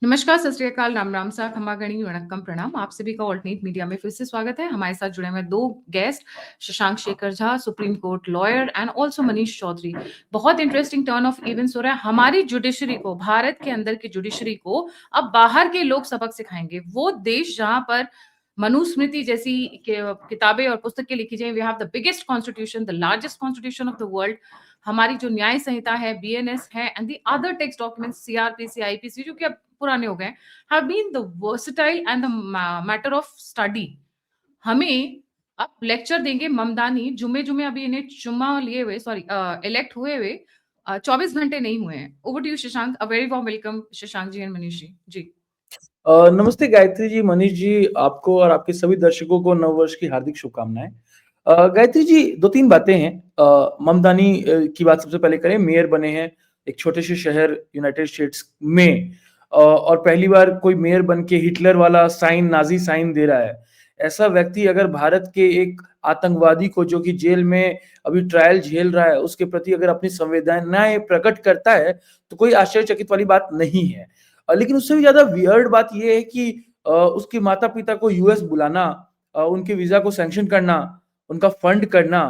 नमस्कार, सत श्री अकाल, राम राम सा, खमा गणी, वणक्कम, प्रणाम। आप सभी का ऑल्टरनेट मीडिया में फिर से स्वागत है। हमारे साथ जुड़े हुए 2 guest, Shashank Shekhar Jha, supreme court lawyer and also Manish Chaudhary. बहुत इंटरेस्टिंग टर्न ऑफ इवेंट्स हो रहा है। हमारी जुडिशरी को, भारत के अंदर की जुडिशरी को अब बाहर के लोग सबक सिखाएंगे। वो देश जहां पर मनुस्मृति जैसी किताबें और पुस्तकें लिखी जाए, we have the biggest constitution, the largest constitution of the world. हमारी जो न्याय संहिता है, बीएनएस है, and the other text documents, CrPC, IPC, जो कि अब पुराने हो गए, have been the versatile and the matter of study। हमें अब लेक्चर देंगे ममदानी। जुमे जुमे अभी इन्हें चुम्मा लिए हुए, सॉरी, इलेक्ट हुए हुए 24 घंटे नहीं हुए हैं। Over to you Shashank. A very warm welcome Shashank ji and Manish ji. जी नमस्ते गायत्री जी, मनीष जी, आपको और आपके सभी दर्शकों को नववर्ष की हार्दिक शुभकामनाएं। गायत्री जी, दो तीन बातें हैं। ममदानी की बात सबसे पहले करें। मेयर बने हैं एक छोटे से शहर यूनाइटेड स्टेट्स में, और पहली बार कोई मेयर बन के हिटलर वाला साइन, नाजी साइन दे रहा है। ऐसा व्यक्ति अगर भारत के एक आतंकवादी को, जो कि जेल में अभी ट्रायल झेल रहा है, उसके प्रति अगर अपनी संवेदनाएं प्रकट करता है, तो कोई आश्चर्यचकित वाली बात नहीं है। लेकिन उससे भी ज्यादा वियर्ड बात यह है कि उसके माता पिता को यूएस बुलाना, उनके वीजा को सैंक्शन करना, उनका फंड करना,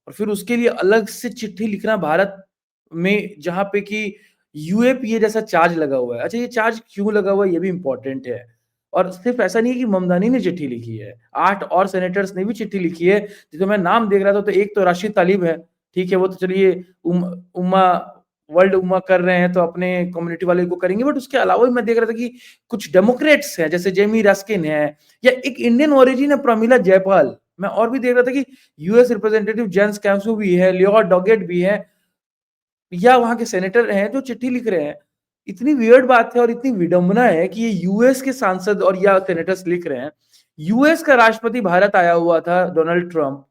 और फिर उसके लिए अलग से चिट्ठी लिखना भारत में, जहां पे कि यूएपीए जैसा चार्ज लगा हुआ है। अच्छा, ये चार्ज क्यों लगा हुआ है, ये भी इंपॉर्टेंट है। और सिर्फ ऐसा नहीं है कि ममदानी ने चिट्ठी लिखी है, 8 और सेनेटर्स ने भी चिट्ठी लिखी है। जिसमें मैं नाम देख रहा था, तो एक तो राशिद तालिब है, ठीक है, वो तो चलिए उम्मा वर्ल्ड उम्मा कर रहे हैं, तो अपने कम्युनिटी वाले को करेंगे। बट उसके अलावा भी मैं देख रहा था कि कुछ डेमोक्रेट्स हैं, जैसे जेमी रस्किन है, या एक इंडियन ओरिजिन है प्रमिला जयपाल। मैं और भी देख रहा था कि यूएस रिप्रेजेंटेटिव जेम्स कैम्सू भी है, लियोर डॉगेट भी है, या वहां के सेनेटर हैं जो चिट्ठी लिख रहे हैं। इतनी वियर्ड बात है और इतनी विडंबना है कि ये यूएस के सांसद और या सेनेटर्स लिख रहे हैं। यूएस का राष्ट्रपति भारत आया हुआ था, डोनाल्ड ट्रंप।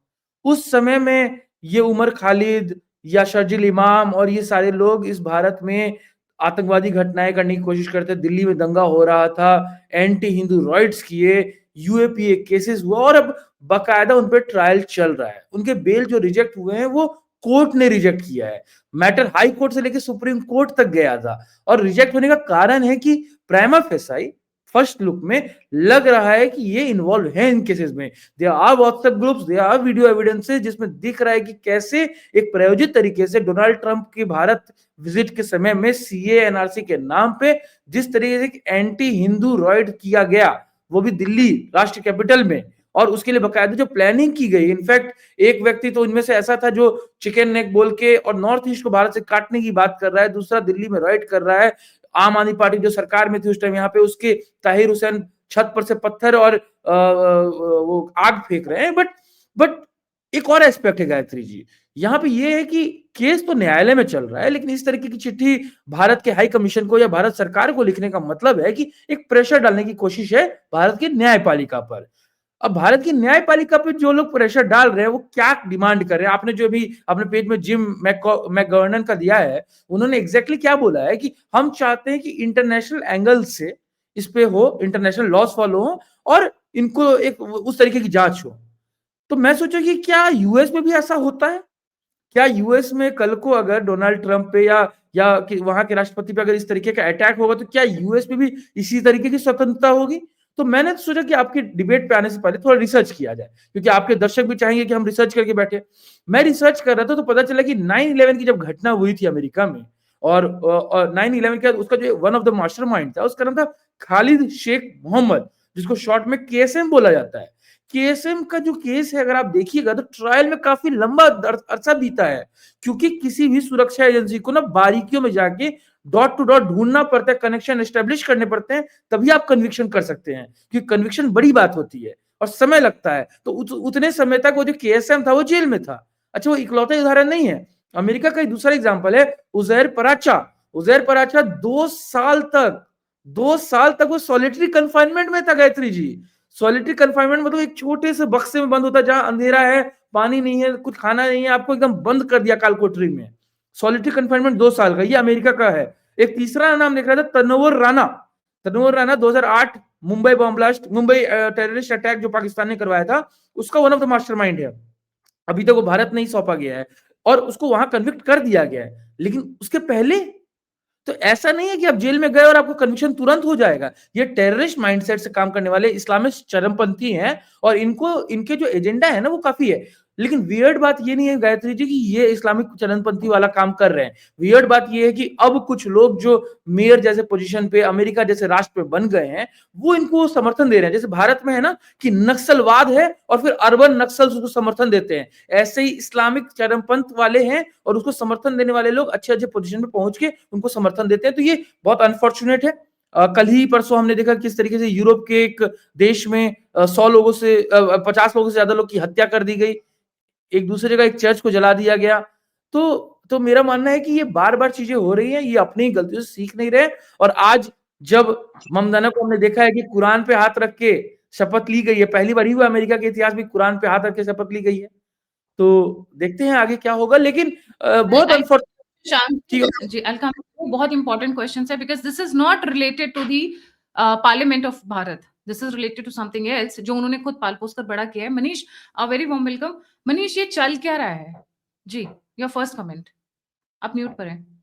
उस समय में ये उमर खालिद या शर्जिल इमाम और ये सारे लोग इस भारत में आतंकवादी घटनाएं करने की कोशिश करते। दिल्ली में दंगा हो रहा था, एंटी हिंदू रॉइट्स किए, यूएपीए केसेस हुआ, और अब बाकायदा उन पर ट्रायल चल रहा है। उनके बेल जो रिजेक्ट हुए हैं, वो कोर्ट ने रिजेक्ट किया है। मैटर हाई कोर्ट से लेकर सुप्रीम कोर्ट तक गया था, और रिजेक्ट होने का कारण है कि प्राइमा फेसाई फर्स्ट लुक में लग रहा है कि ये इन्वॉल्व है इन केसेस में। There are WhatsApp groups, there are video evidences, जिसमें दिख रहा है कि कैसे एक प्रायोजित तरीके से डोनाल्ड ट्रंप की भारत विजिट के समय में सीए एनआरसी के नाम पे जिस तरीके से एंटी हिंदू रॉइड किया गया, वो भी दिल्ली राष्ट्र कैपिटल में, और उसके लिए बकायदा जो प्लानिंग की गई। इनफैक्ट एक व्यक्ति तो इनमें से ऐसा था जो चिकन नेक बोल के और नॉर्थ ईस्ट को भारत से काटने की बात कर रहा है, दूसरा दिल्ली में राइड कर रहा है। आम आदमी पार्टी जो सरकार में थी उस टाइम, यहाँ पे उसके ताहिर हुसैन छत पर से पत्थर और वो आग फेंक रहे हैं। बट एक और एस्पेक्ट है गायत्री जी, यहाँ पे ये है कि केस तो न्यायालय में चल रहा है, लेकिन इस तरीके की चिट्ठी भारत के हाई कमीशन को या भारत सरकार को लिखने का मतलब है कि एक प्रेशर डालने की कोशिश है भारत की न्यायपालिका पर। अब भारत की न्यायपालिका पे जो लोग प्रेशर डाल रहे हैं, वो क्या डिमांड कर रहे हैं? आपने जो भी अपने पेज में जिम मैकगवर्नन का दिया है, उन्होंने एग्जैक्टली क्या बोला है कि हम चाहते हैं कि इंटरनेशनल एंगल से इस पे हो, इंटरनेशनल लॉज फॉलो हो, और इनको एक उस तरीके की जांच हो। तो मैं सोचा कि क्या यूएस में भी ऐसा होता है? क्या यूएस में कल को अगर डोनाल्ड ट्रंप पे या कि वहां के राष्ट्रपति पे अगर इस तरीके का अटैक होगा, तो क्या यूएस में भी इसी तरीके की स्वतंत्रता होगी? तो मैंने तो सोचा कि आपके डिबेट पे आने से पहले थोड़ा रिसर्च किया जाए, क्योंकि आपके दर्शक भी चाहेंगे कि हम रिसर्च करके बैठे। मैं रिसर्च कर रहा था, तो पता चला कि 9/11 की जब घटना हुई थी अमेरिका में, और 9/11 के बाद उसका जो वन ऑफ द मास्टरमाइंड था, उसका नाम था खालिद शेख मोहम्मद, जिसको शॉर्ट में केएसएम बोला जाता है। केएसएम का जो केस है, अगर आप देखिएगा, तो ट्रायल में काफी लंबा अरसा बीता है, क्योंकि किसी भी सुरक्षा एजेंसी को ना बारीकियों में जाके डॉट टू डॉट ढूंढना पड़ता है, कनेक्शन एस्टेब्लिश करने पड़ते हैं, तभी आप कन्विक्शन कर सकते हैं, क्योंकि कन्विक्शन बड़ी बात होती है और समय लगता है। तो उतने समय तक वो जो केएसएम था, वो जेल में था। अच्छा, वो इकलौता उदाहरण नहीं है। अमेरिका का एक दूसरा एग्जाम्पल है उजैर पराचा। उजैर पराचा 2 साल तक वो सॉलिटरी कन्फाइनमेंट में था गायत्री जी। सॉलिटरी कन्फाइनमेंट मतलब एक छोटे से बक्से में बंद होता है, जहां अंधेरा है, पानी नहीं है, कुछ खाना नहीं है, आपको एकदम बंद कर दिया काल कोठरी में। सॉलिटरी कन्फाइनमेंट 2 साल का, ये अमेरिका का है। एक तीसरा नाम लिख रहा था Tanwar Rana. Tanwar Rana 2008 Mumbai bomb blast, Mumbai terrorist attack जो पाकिस्तान ने करवाया था, उसका वन ऑफ द मास्टरमाइंड है। अभी तक वो भारत नहीं सौंपा गया है, और उसको वहां कन्विक्ट कर दिया गया है। लेकिन उसके पहले तो ऐसा नहीं है कि आप जेल में गए और आपको कन्विक्शन तुरंत हो जाएगा। ये टेररिस्ट माइंडसेट से काम करने वाले इस्लामिस्ट चरमपंथी हैं और इनको इनके जो एजेंडा है ना वो काफ़ी है। लेकिन वियर्ड बात ये नहीं है गायत्री जी कि ये इस्लामिक चरमपंथी वाला काम कर रहे हैं। वियर्ड बात ये है कि अब कुछ लोग जो मेयर जैसे पोजीशन पे, अमेरिका जैसे राष्ट्र पे बन गए हैं, वो इनको समर्थन दे रहे हैं। जैसे भारत में है ना कि नक्सलवाद है और फिर अर्बन नक्सल्स उसको समर्थन देते हैं। ऐसे ही इस्लामिक चरमपंथ वाले हैं और उसको समर्थन देने वाले लोग अच्छे-अच्छे पोजीशन पे पहुंच के उनको समर्थन देते हैं। तो ये बहुत अनफॉर्चुनेट है। कल ही परसों हमने देखा किस तरीके से यूरोप के एक देश में 100 लोगों से 50 लोगों से ज्यादा लोग की हत्या कर दी गई। एक दूसरे का एक चर्च को जला दिया गया। तो मेरा मानना है कि ये बार-बार चीजें हो रही हैं, ये अपनी गलतियों से सीख नहीं रहे। और आज जब ममदना को हमने देखा है कि कुरान पे हाथ रख के शपथ ली गई है, पहली बार ही हुआ अमेरिका के इतिहास में कुरान पे हाथ रख के शपथ ली गई है। तो देखते हैं आगे क्या होगा, लेकिन बहुत अनफॉर्चुनेट जी, I'll come to बहुत important questions है because this is not related to the Parliament of Bharat. This is related to something else जो उन्होंने खुद पाल पोस कर बड़ा किया है। Manish, very warm welcome. Manish, ये चल क्या रहा है? जी, योर फर्स्ट कमेंट। आप म्यूट पर हैं।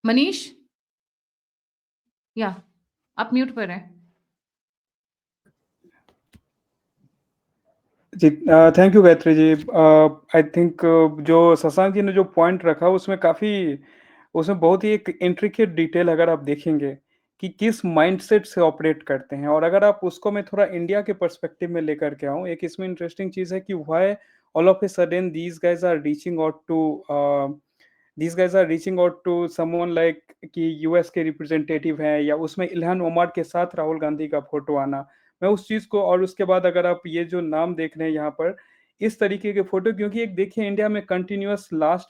मनीष, या आप म्यूट पर हैं। जी, thank you Gayatri ji. I think जो शशांक जी ने जो पॉइंट रखा उसमें बहुत ही एक इंट्रिकेट डिटेल अगर आप देखेंगे कि किस माइंडसेट से ऑपरेट करते हैं, और अगर आप उसको मैं थोड़ा इंडिया के पर्सपेक्टिव में लेकर के आऊँ, एक इसमें इंटरेस्टिंग चीज़ है कि why all of a sudden these guys are reaching out to someone like कि यूएस के रिप्रेजेंटेटिव हैं, या उसमें इल्हान ओमर के साथ राहुल गांधी का फोटो आना। मैं उस चीज को, और उसके बाद अगर आप ये जो नाम देख रहे हैं यहाँ पर, इस तरीके के फोटो, क्योंकि एक देखिए इंडिया में कंटिन्यूअस लास्ट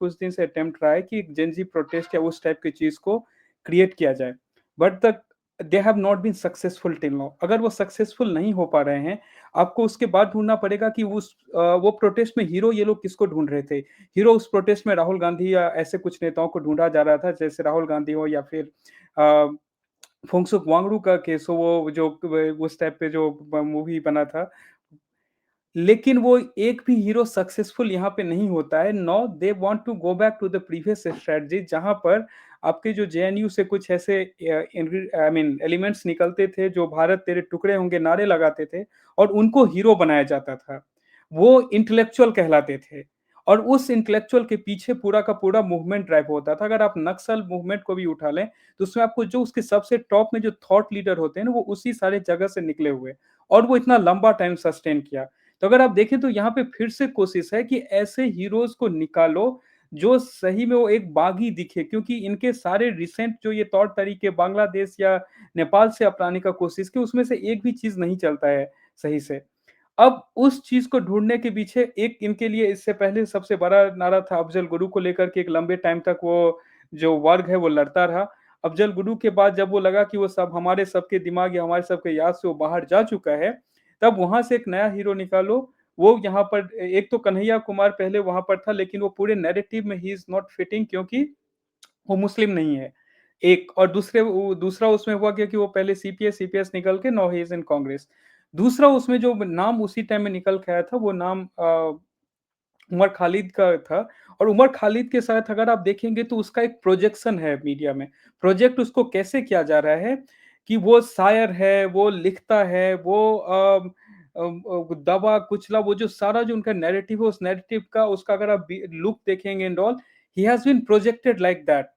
कुछ दिन से अटेम्प्ट रहा है कि एक जेनजी प्रोटेस्ट या उस टाइप की चीज को क्रिएट किया जाए, बट तक they have not been successful till now. अगर वो सक्सेसफुल नहीं हो पा रहे हैं, आपको उसके बाद ढूंढना पड़ेगा कि वो प्रोटेस्ट में हीरो ये लोग किसको ढूंढ रहे थे। हीरो उस प्रोटेस्ट में राहुल गांधी या ऐसे कुछ नेताओं को ढूंढा जा रहा था, जैसे राहुल गांधी हो या फिर फुंगसुक वांगडू का केस हो, वो जो उस टाइप पे जो मूवी बना था। लेकिन वो एक भी हीरो सक्सेसफुल यहाँ पे नहीं होता है। No, they want to go back to the previous strategy, जहाँ पर आपके जो जेएनयू से कुछ ऐसे आई मीन एलिमेंट्स निकलते थे जो भारत तेरे टुकड़े होंगे नारे लगाते थे, और उनको हीरो बनाया जाता था। वो इंटेलेक्चुअल कहलाते थे, और उस इंटेलेक्चुअल के पीछे पूरा का पूरा मूवमेंट ड्राइव होता था। अगर आप नक्सल मूवमेंट को भी उठा लें, तो उसमें आपको जो उसके सबसे टॉप में जो थॉट लीडर होते हैं ना, वो उसी सारे जगह से निकले हुए, और वो इतना लंबा टाइम सस्टेन किया। तो अगर आप देखें तो यहाँ पे फिर से कोशिश है कि ऐसे हीरोज को निकालो जो सही में वो एक बागी दिखे, क्योंकि इनके सारे रिसेंट जो ये तौर तरीके बांग्लादेश या नेपाल से अपनाने का कोशिश की, उसमें से एक भी चीज नहीं चलता है सही से। अब उस चीज को ढूंढने के पीछे एक इनके लिए इससे पहले सबसे बड़ा नारा था अफजल गुरु को लेकर के, एक लंबे टाइम तक वो जो वर्ग है वो लड़ता रहा। अफजल गुरु के बाद जब वो लगा कि वो सब हमारे सबके दिमाग या हमारे सबके याद से वो बाहर जा चुका है, तब वहां से एक नया हीरो निकालो। वो यहाँ पर एक तो कन्हैया कुमार पहले वहां पर था, लेकिन वो पूरे नैरेटिव में ही इज नॉट फिटिंग, क्योंकि वो मुस्लिम नहीं है। एक और दूसरा उसमें हुआ क्या कि वो पहले सीपीएस निकल के now he is in Congress. दूसरा उसमें जो नाम उसी टाइम में निकल के आया था, वो नाम उमर खालिद का था। और उमर खालिद के साथ अगर आप देखेंगे तो उसका एक प्रोजेक्शन है मीडिया में। प्रोजेक्ट उसको कैसे किया जा रहा है कि वो शायर है, वो लिखता है, वो दबा कुचला, वो जो सारा जो उनका नैरेटिव है, उस नैरेटिव का उसका अगर आप लुक देखेंगे and all, he has been projected like that.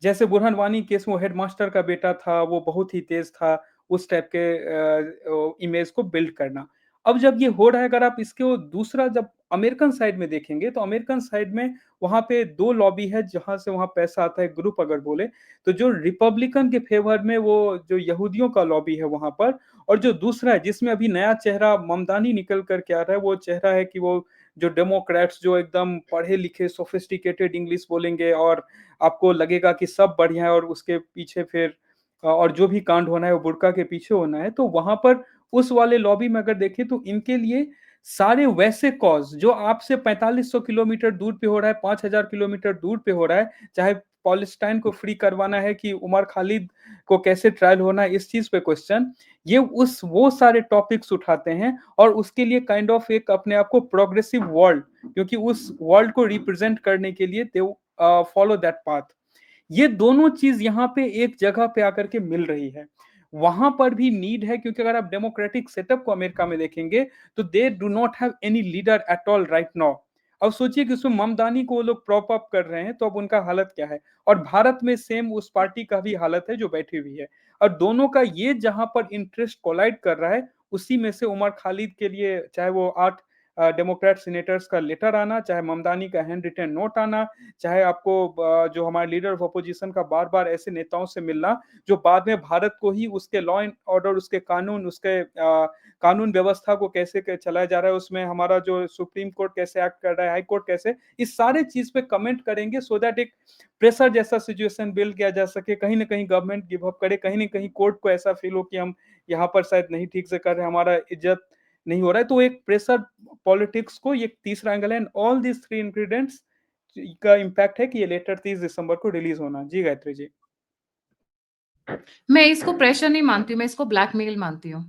जैसे बुरहान वानी केस में हेडमास्टर का बेटा था, वो बहुत ही तेज था, उस टाइप के इमेज को बिल्ड करना। अब जब ये हो रहा है, अगर आप इसके वो दूसरा जब अमेरिकन साइड में देखेंगे, तो अमेरिकन साइड में वहां पे दो लॉबी है जहां से वहां पैसा आता है, ग्रुप अगर बोले तो जो रिपब्लिकन के फेवर में वो जो यहूदियों का लॉबी है वहां पर, और जो दूसरा है जिसमें अभी नया चेहरा ममदानी निकल करके आ रहा है, वो चेहरा है कि वो जो डेमोक्रेट्स जो एकदम पढ़े लिखे सोफिस्टिकेटेड इंग्लिश बोलेंगे, और आपको लगेगा कि सब बढ़िया है, और उसके पीछे फिर और जो भी कांड होना है वो बुर्का के पीछे होना है। तो वहां पर उस वाले लॉबी में अगर देखें तो इनके लिए सारे वैसे कॉज जो आपसे 4500 किलोमीटर दूर पे हो रहा है, 5000 किलोमीटर दूर पे हो रहा है, चाहे पॉलेस्टाइन को फ्री करवाना है कि उमर खालिद को कैसे ट्रायल होना है, इस चीज पे क्वेश्चन, ये वो सारे टॉपिक्स उठाते हैं और उसके लिए काइंड ऑफ एक अपने आप को प्रोग्रेसिव वर्ल्ड, क्योंकि उस वर्ल्ड को रिप्रेजेंट करने के लिए दे फॉलो दैट पाथ। ये दोनों चीज यहाँ पे एक जगह पे आकर के मिल रही है। वहां पर भी नीड है, क्योंकि अगर आप डेमोक्रेटिक सेटअप को अमेरिका में देखेंगे तो they do not have any leader at all right now. अब सोचिए कि उसमें ममदानी को वो लोग प्रॉप अप कर रहे हैं, तो अब उनका हालत क्या है। और भारत में सेम उस पार्टी का भी हालत है जो बैठी हुई है, और दोनों का ये जहां पर इंटरेस्ट कोलाइड कर रहा है, उसी में से उमर खालिद के लिए चाहे वो 8 डेमोक्रेट सीनेटर्स का लेटर आना, चाहे ममदानी का हैंड रिटन नोट आना, चाहे आपको जो हमारे लीडर ऑफ अपोजिशन का बार बार ऐसे नेताओं से मिलना जो बाद में भारत को ही उसके लॉ एंड ऑर्डर, उसके कानून, उसके कानून व्यवस्था को कैसे चलाया जा रहा है, उसमें हमारा जो सुप्रीम कोर्ट कैसे एक्ट कर रहा है, हाई कोर्ट कैसे, इस सारे चीज पे कमेंट करेंगे, सो दैट एक प्रेशर जैसा सिचुएशन बिल्ड किया जा सके, कहीं ना कहीं गवर्नमेंट गिव अप करे, कहीं ना कहीं कोर्ट को ऐसा फील हो कि हम यहाँ पर शायद नहीं ठीक से कर रहे, हमारा इज्जत नहीं हो रहा है। तो एक प्रेशर पॉलिटिक्स को ये तीसरा एंगल है, एंड ऑल दीज 3 इंग्रेडिएंट्स का इम्पैक्ट है कि ये लेटर 30 दिसंबर को रिलीज होना। जी गायत्री जी। मैं इसको प्रेशर नहीं मानती हूँ, मैं इसको ब्लैकमेल मानती हूँ।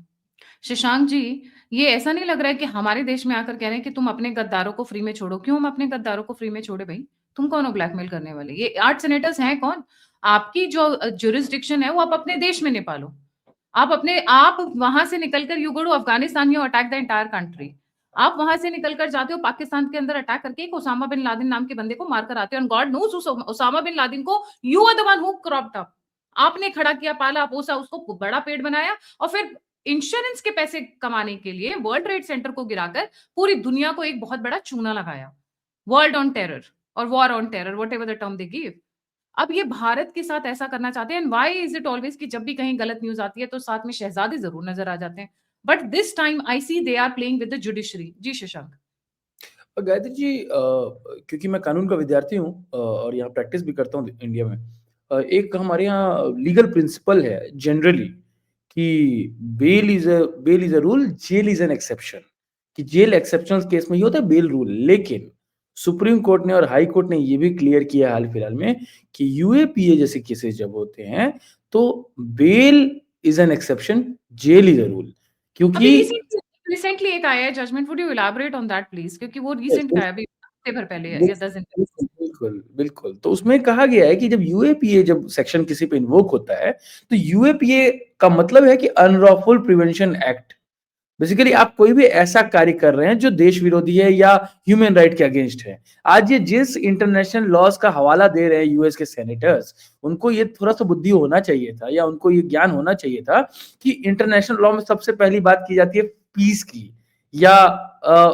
शशांक जी, ये ऐसा नहीं लग रहा है कि हमारे देश में आकर कह रहे हैं कि तुम अपने गद्दारों को फ्री में छोड़ो। क्यों हम अपने गद्दारों को फ्री में छोड़े भाई? तुम कौन हो ब्लैकमेल करने वाले? ये 8 सेनेटर्स हैं कौन? आपकी जो ज्यूरिसडिक्शन है वो आप अपने देश में निकालो। आप वहां से निकलकर you go to Afghanistan, you attack the entire country. आप वहां से निकलकर जाते हो पाकिस्तान के अंदर अटैक करके एक ओसामा बिन लादेन नाम के बंदे को मारकर आते हो, एंड गॉड नोस उस ओसामा बिन लादेन को you are the one who cropped up. आपने खड़ा किया, पाला, पोसा, उसको बड़ा पेट बनाया, और फिर इंश्योरेंस के पैसे कमाने के लिए वर्ल्ड ट्रेड सेंटर को गिराकर पूरी दुनिया को एक बहुत बड़ा चूना लगाया। वर्ल्ड ऑन टेरर और war on terror, what ever the term they give. अब ये भारत के साथ ऐसा करना चाहते हैं, and why is it always कि जब भी कहीं गलत न्यूज आती है तो साथ में शहजादे जरूर नजर आ जाते हैं। But this time I see they are playing with the judiciary. जी शशांक। गायत्री जी, क्योंकि मैं कानून का विद्यार्थी हूँ और यहाँ प्रैक्टिस भी करता हूँ इंडिया में, एक हमारे यहाँ लीगल प्रिंसिपल है जनरली कि bail is a rule, jail is an exception. कि जेल एक्सेप्शनल केस में ही होता है, बेल रूल। लेकिन सुप्रीम कोर्ट ने और हाई कोर्ट ने ये भी क्लियर किया हाल फिलहाल में कि यूएपीए जैसे केसेस जब होते हैं तो bail is an exception, jail is a rule. क्योंकि अभी रिसेंटली एक आया है judgment, would you elaborate on that please? क्योंकि वो रिसेंट का है, अभी हफ्ते भर पहले या 10 दिन पहले। बिल्कुल, बिल्कुल, बिल्कुल। तो उसमें कहा गया है कि जब यूएपीए जब सेक्शन किसी पे इन्वोक होता है, तो यूएपीए का मतलब है कि अनलॉफुल प्रिवेंशन एक्ट। बेसिकली आप कोई भी ऐसा कार्य कर रहे हैं जो देश विरोधी है या ह्यूमन राइट के अगेंस्ट है। आज ये जिस इंटरनेशनल लॉज का हवाला दे रहे हैं यूएस के सेनेटर्स, उनको ये थोड़ा सा बुद्धि होना चाहिए था या उनको ये ज्ञान होना चाहिए था कि इंटरनेशनल लॉ में सबसे पहली बात की जाती है पीस की या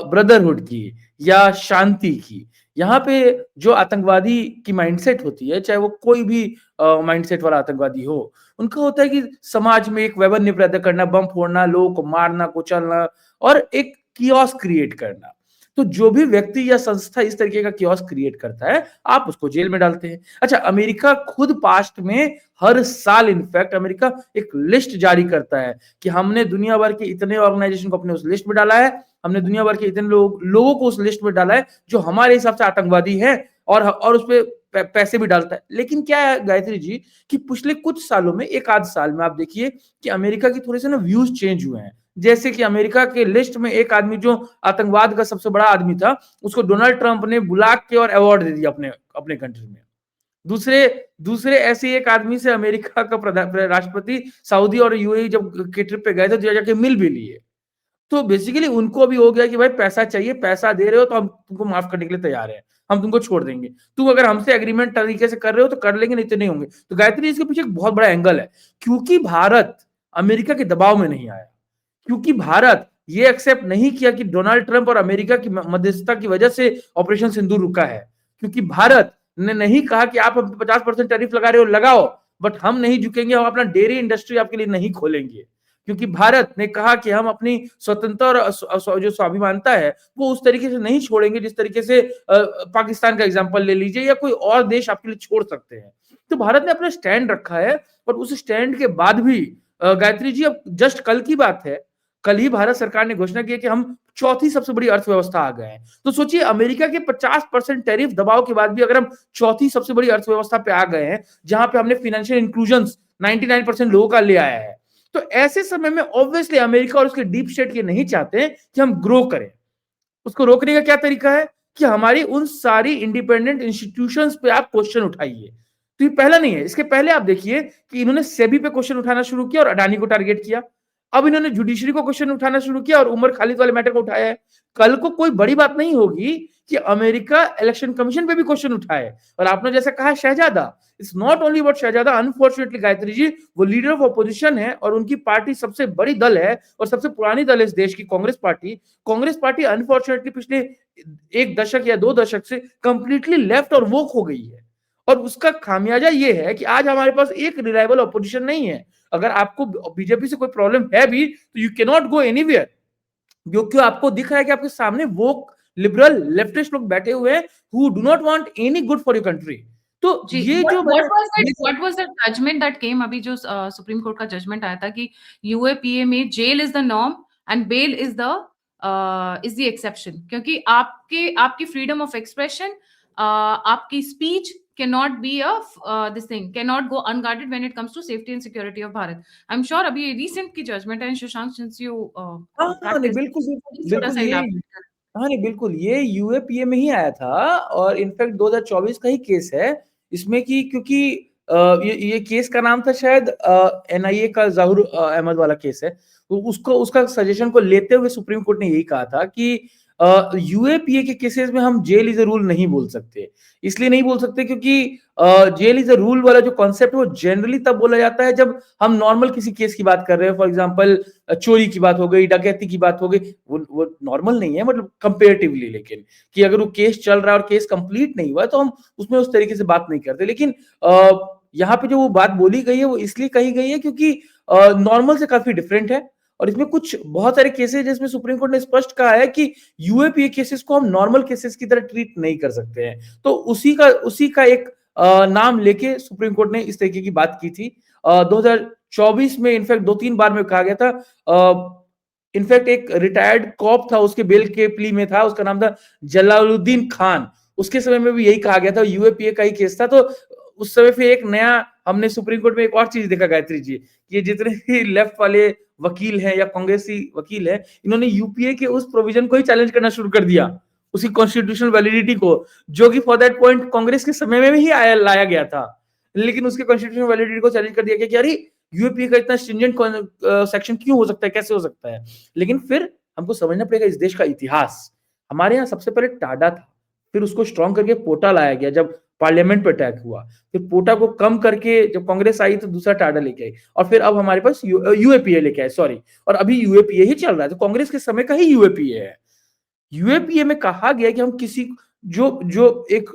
ब्रदरहुड की या शांति की। यहाँ पे जो आतंकवादी की माइंडसेट होती है, चाहे वो कोई भी माइंडसेट वाला आतंकवादी हो, उनका होता है कि समाज में एक वैबन्य पैदा करना, बम फोड़ना, लोगों को मारना, कुचलना और एक कियोस क्रिएट करना। तो जो भी व्यक्ति या संस्था इस तरीके का कियोस क्रिएट करता है, आप उसको जेल में डालते हैं। अच्छा, अमेरिका खुद पास्ट में हर साल इनफैक्ट अमेरिका एक लिस्ट जारी करता है कि हमने दुनिया भर के इतने ऑर्गेनाइजेशन को अपने उस लिस्ट में डाला है, हमने दुनिया भर के इतने लोगों को उस लिस्ट में डाला है जो हमारे हिसाब से आतंकवादी है, और उस पे पैसे भी डालता है। लेकिन क्या है गायत्री जी कि पिछले कुछ सालों में, एक आध साल में आप देखिए कि अमेरिका की थोड़े से ना व्यूज चेंज हुए हैं। जैसे कि अमेरिका के लिस्ट में एक आदमी जो आतंकवाद का सबसे बड़ा आदमी था, उसको डोनाल्ड ट्रंप ने बुला के और अवार्ड दे दिया अपने अपने कंट्री में। दूसरे ऐसे एक आदमी से अमेरिका का राष्ट्रपति सऊदी और यूएई जब के ट्रिप पे गए थे तो जाके मिल भी लिए। तो बेसिकली उनको अभी हो गया कि भाई पैसा चाहिए, पैसा दे रहे हो तो हम तुमको माफ करने के लिए तैयार हैं, हम तुमको छोड़ देंगे, तुम अगर हमसे एग्रीमेंट तरीके से कर रहे हो तो कर लेंगे, नहीं तो नहीं होंगे। तो गायत्री, इसके पीछे एक बहुत बड़ा एंगल है, क्योंकि भारत अमेरिका के दबाव में नहीं आया, क्योंकि भारत ये एक्सेप्ट नहीं किया कि डोनाल्ड ट्रंप और अमेरिका की मध्यस्थता की वजह से ऑपरेशन सिंदूर रुका है, क्योंकि भारत ने नहीं कहा कि आप 50% टैरिफ लगा रहे हो, लगाओ, बट हम नहीं झुकेंगे, हम अपना डेयरी इंडस्ट्री आपके लिए नहीं खोलेंगे, क्योंकि भारत ने कहा कि हम अपनी स्वतंत्रता और जो स्वाभिमानता है वो उस तरीके से नहीं छोड़ेंगे जिस तरीके से पाकिस्तान का एग्जांपल ले लीजिए या कोई और देश आपके लिए छोड़ सकते हैं। तो भारत ने अपना स्टैंड रखा है, और उस स्टैंड के बाद भी गायत्री जी, अब जस्ट कल की बात है, कल ही भारत सरकार ने घोषणा की है कि हम चौथी सबसे बड़ी अर्थव्यवस्था आ गए हैं। तो सोचिए अमेरिका के 50% टैरिफ दबाव के बाद भी अगर हम चौथी सबसे बड़ी अर्थव्यवस्था पे आ गए हैं, जहां पे हमने फाइनेंशियल इंक्लूजन 99% लोगों का ले आया है, तो ऐसे समय में ऑब्वियसली अमेरिका और उसके डीप स्टेट ये नहीं चाहते कि हम ग्रो करें। उसको रोकने का क्या तरीका है कि हमारी उन सारी इंडिपेंडेंट इंस्टीट्यूशंस पे आप क्वेश्चन उठाइए। तो ये पहला नहीं है, इसके पहले आप देखिए कि इन्होंने सेबी पे क्वेश्चन उठाना शुरू किया और अडानी को टारगेट किया। अब इन्होंने जुडिशरी को क्वेश्चन उठाना शुरू किया और उमर खालिद वाले मैटर को उठाया है। कल को कोई बड़ी बात नहीं होगी कि अमेरिका इलेक्शन कमीशन पे भी क्वेश्चन उठाए। और आपने जैसा कहा Shehzada, it's not only about Shehzada, unfortunately Gayatri ji वो लीडर ऑफ अपोजिशन है और उनकी पार्टी सबसे बड़ी दल है और सबसे पुरानी दल है इस देश की कांग्रेस पार्टी अनफॉर्चुनेटली पिछले 1 दशक या 2 दशक से कंप्लीटली लेफ्ट और वोक हो गई है। और उसका खामियाजा ये है कि आज हमारे पास एक रिलायबल ऑपोजिशन नहीं है। अगर आपको बीजेपी से कोई प्रॉब्लम है भी तो you can not go anywhere, क्योंकि आपको दिख रहा है कि आपके सामने वोक लिबरल लेफ्टिस्ट लोग बैठे हुए हैं who do not want any good for your country. तो जी, ये जो what was that judgment that came अभी जो सुप्रीम कोर्ट का जजमेंट आया था कि यूएपीए में jail is the norm and bail is the exception, क्योंकि आपकी फ्रीडम ऑफ एक्सप्रेशन, आपकी speech cannot be this thing cannot go unguarded when it comes to safety and security of Bharat. I'm sure अभी recent की judgment है Shashank, since you हाँ नहीं, practice बिल्कुल थोड़ा बिल्कुल सा ये elaborate करें। हाँ नहीं, बिल्कुल ये यूएपीए में ही आया था और इनफैक्ट 2024 का ही केस है इसमें कि क्योंकि ये केस का नाम था शायद एनआईए का जहूर अहमद वाला केस है। तो उसका सजेशन को लेते हुए सुप्रीम कोर्ट ने यही कहा था कि यूएपीए के केसेस में हम जेल इज अ रूल नहीं बोल सकते। इसलिए नहीं बोल सकते क्योंकि जेल इज अ रूल वाला जो कॉन्सेप्ट है वो जनरली तब बोला जाता है जब हम नॉर्मल किसी केस की बात कर रहे हैं। फॉर एग्जांपल चोरी की बात हो गई, डकैती की बात हो गई, वो नॉर्मल नहीं है, मतलब कंपेरेटिवली। लेकिन कि अगर वो केस चल रहा है और केस कंप्लीट नहीं हुआ तो हम उसमें उस तरीके से बात नहीं करते। लेकिन यहाँ पे जो वो बात बोली गई है वो इसलिए कही गई है क्योंकि नॉर्मल से काफी डिफरेंट है और इसमें कुछ बहुत सारे केसेस जिसमें सुप्रीम कोर्ट ने स्पष्ट कहा है कि यूएपीए केसेस को हम नॉर्मल केसेस की तरह ट्रीट नहीं कर सकते हैं। तो उसी का एक नाम लेके सुप्रीम कोर्ट ने इस तरीके की बात की थी। 2024 में इनफैक्ट 2-3 बार में कहा गया था। इनफैक्ट एक रिटायर्ड कॉप था, उसके बेल के प्ली में था, उसका नाम था जलालुद्दीन खान। उसके समय में भी यही कहा गया था, यूएपीए का ही केस था। तो उस समय फिर एक नया हमने सुप्रीम कोर्ट में एक और चीज देखा गायत्री जी, ये जितने भी लेफ्ट वाले वकील हैं या कांग्रेसी वकील हैं, इन्होंने यूपीए के उस प्रोविजन को ही चैलेंज करना शुरू कर दिया, उसी कॉन्स्टिट्यूशनल वैलिडिटी को, जो कि फॉर दैट पॉइंट कांग्रेस के समय में ही लाया गया था। लेकिन उसके कॉन्स्टिट्यूशनल वैलिडिटी को चैलेंज कर दिया गया कि अरे यूएपीए का इतना स्ट्रिंजेंट सेक्शन क्यों हो सकता है, कैसे हो सकता है। लेकिन फिर हमको समझना पड़ेगा इस देश का इतिहास। हमारे यहाँ सबसे पहले टाडा था, फिर उसको स्ट्रॉन्ग करके पोटा लाया गया जब पार्लियामेंट पे अटैक हुआ, फिर पोटा को कम करके जब कांग्रेस आई तो दूसरा टाडा लेके आई और फिर अब हमारे पास यूएपीए लेके आए, सॉरी, और अभी यूएपीए ही चल रहा है। तो कांग्रेस के समय का ही यूएपीए है। यूएपीए में कहा गया कि हम किसी जो जो एक